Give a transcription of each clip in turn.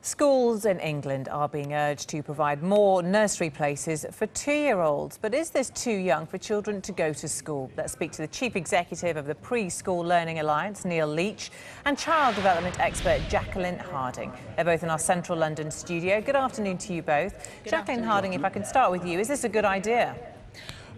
Schools in England are being urged to provide more nursery places for 2-year-olds. But is this too young for children to go to school? Let's speak to the Chief Executive of the Preschool Learning Alliance, Neil Leitch, and child development expert Jacqueline Harding. They're both in our central London studio. Good afternoon to you both. Jacqueline Harding, if I can start with you, is this a good idea?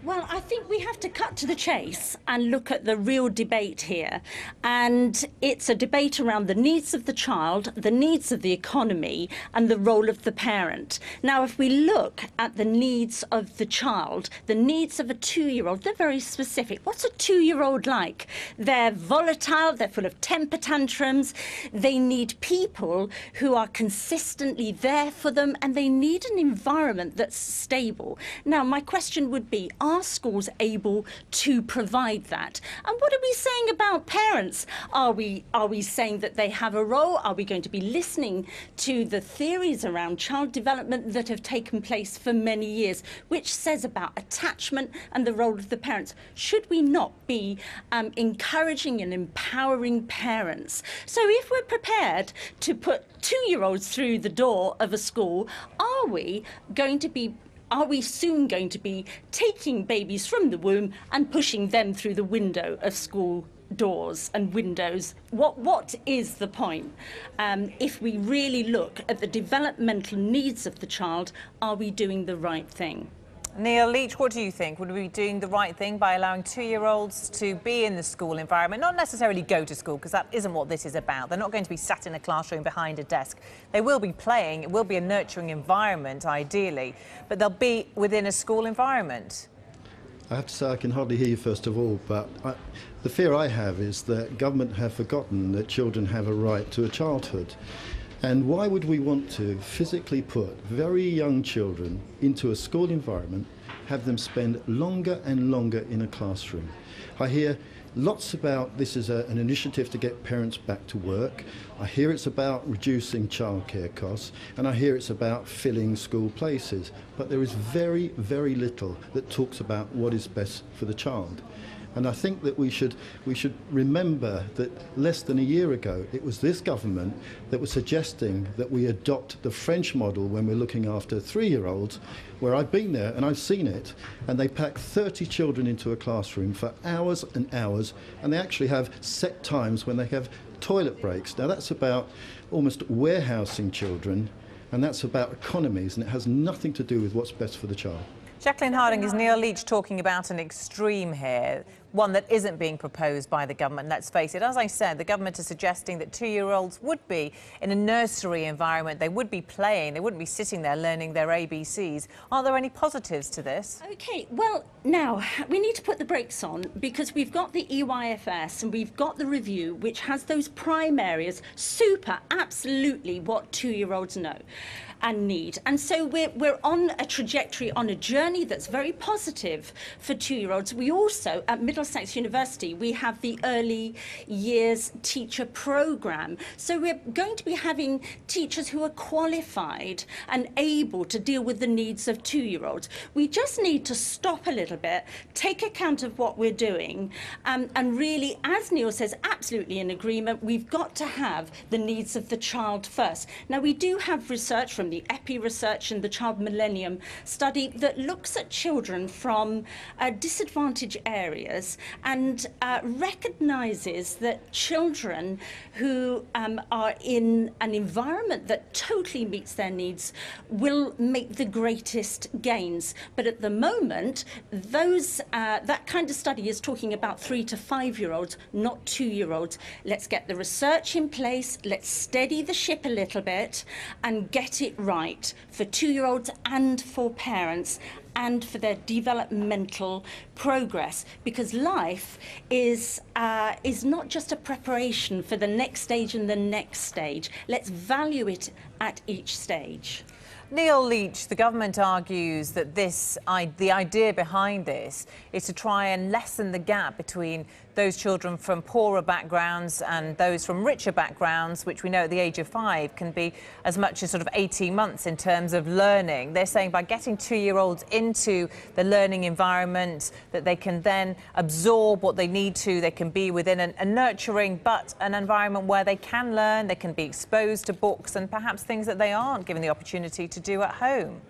Well, I think we have to cut to the chase and look at the real debate here. And it's a debate around the needs of the child, the needs of the economy, and the role of the parent. Now, if we look at the needs of the child, the needs of a 2-year-old, they're very specific. What's a 2-year-old like? They're volatile, they're full of temper tantrums, they need people who are consistently there for them, and they need an environment that's stable. Now, my question would be, are schools able to provide that? And what are we saying about parents? Are we saying that they have a role? Are we going to be listening to the theories around child development that have taken place for many years, which says about attachment and the role of the parents? Should we not be encouraging and empowering parents? So if we're prepared to put 2-year-olds through the door of a school, are we soon going to be taking babies from the womb and pushing them through the window of school doors and windows? What is the point? If we really look at the developmental needs of the child, are we doing the right thing? Neil Leitch, what do you think? Would we be doing the right thing by allowing 2-year-olds to be in the school environment? Not necessarily go to school, because that isn't what this is about. They're not going to be sat in a classroom behind a desk. They will be playing. It will be a nurturing environment, ideally, but they'll be within a school environment. I have to say I can hardly hear you, first of all, but the fear I have is that government have forgotten that children have a right to a childhood. And why would we want to physically put very young children into a school environment, have them spend longer and longer in a classroom? I hear lots about this is an initiative to get parents back to work. I hear it's about reducing childcare costs, and I hear it's about filling school places. But there is very, very little that talks about what is best for the child. And I think that we should remember that less than a year ago, it was this government that was suggesting that we adopt the French model when we're looking after 3-year-olds, where I've been there and I've seen it, and they pack 30 children into a classroom for hours and hours, and they actually have set times when they have toilet breaks. Now that's about almost warehousing children, and that's about economies, and it has nothing to do with what's best for the child. Jacqueline Harding, is Neil Leitch talking about an extreme here, one that isn't being proposed by the government? Let's face it, as I said, the government is suggesting that 2-year-olds would be in a nursery environment. They would be playing, they wouldn't be sitting there learning their ABCs. Are there any positives to this? OK, well, now, we need to put the brakes on, because we've got the EYFS and we've got the review, which has those prime areas, absolutely what 2-year-olds know and need. And so we're on a trajectory, on a journey that's very positive for 2-year-olds. We also, at Middlesex University, we have the early years teacher programme. So we're going to be having teachers who are qualified and able to deal with the needs of 2-year-olds. We just need to stop a little bit, take account of what we're doing, and really, as Neil says, absolutely in agreement, we've got to have the needs of the child first. Now, we do have research from the EPI research and the Child Millennium study that looks at children from disadvantaged areas and recognises that children who are in an environment that totally meets their needs will make the greatest gains. But at the moment, that kind of study is talking about 3- to 5-year-olds, not 2-year-olds. Let's get the research in place, let's steady the ship a little bit and get it right for 2-year-olds and for parents and for their developmental progress, because life is not just a preparation for the next stage and the next stage. Let's value it at each stage. Neil Leitch, the government argues that the idea behind this is to try and lessen the gap between those children from poorer backgrounds and those from richer backgrounds, which we know at the age of 5 can be as much as sort of 18 months in terms of learning. They're saying by getting 2-year-olds into the learning environment that they can then absorb what they need to. They can be within a nurturing but an environment where they can learn, they can be exposed to books and perhaps things that they aren't given the opportunity to do at home.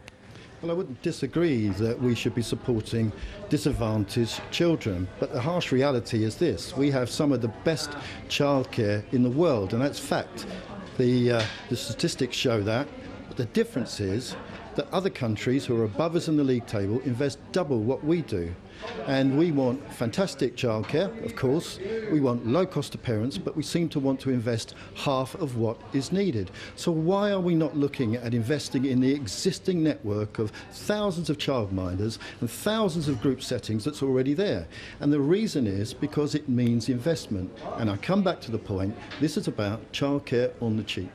Well, I wouldn't disagree that we should be supporting disadvantaged children, but the harsh reality is this: we have some of the best childcare in the world, and that's fact. The statistics show that. But the difference is that other countries who are above us in the league table invest double what we do. And we want fantastic childcare, of course. We want low cost to parents, but we seem to want to invest half of what is needed. So why are we not looking at investing in the existing network of thousands of childminders and thousands of group settings that's already there? And the reason is because it means investment. And I come back to the point, this is about childcare on the cheap.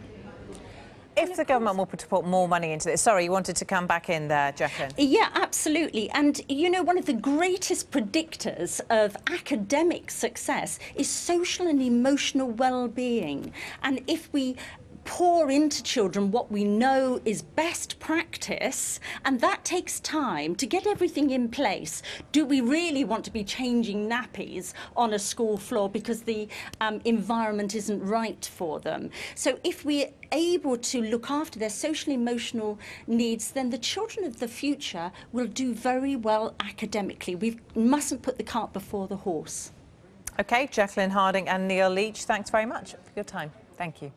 If the government will put more money into this... Sorry, you wanted to come back in there, Jacqueline. Yeah, absolutely. And, you know, one of the greatest predictors of academic success is social and emotional well-being. And if we pour into children what we know is best practice, and that takes time to get everything in place. Do we really want to be changing nappies on a school floor because the environment isn't right for them? So if we're able to look after their social emotional needs, then the children of the future will do very well academically. We mustn't put the cart before the horse. OK, Jacqueline Harding and Neil Leitch, thanks very much for your time. Thank you.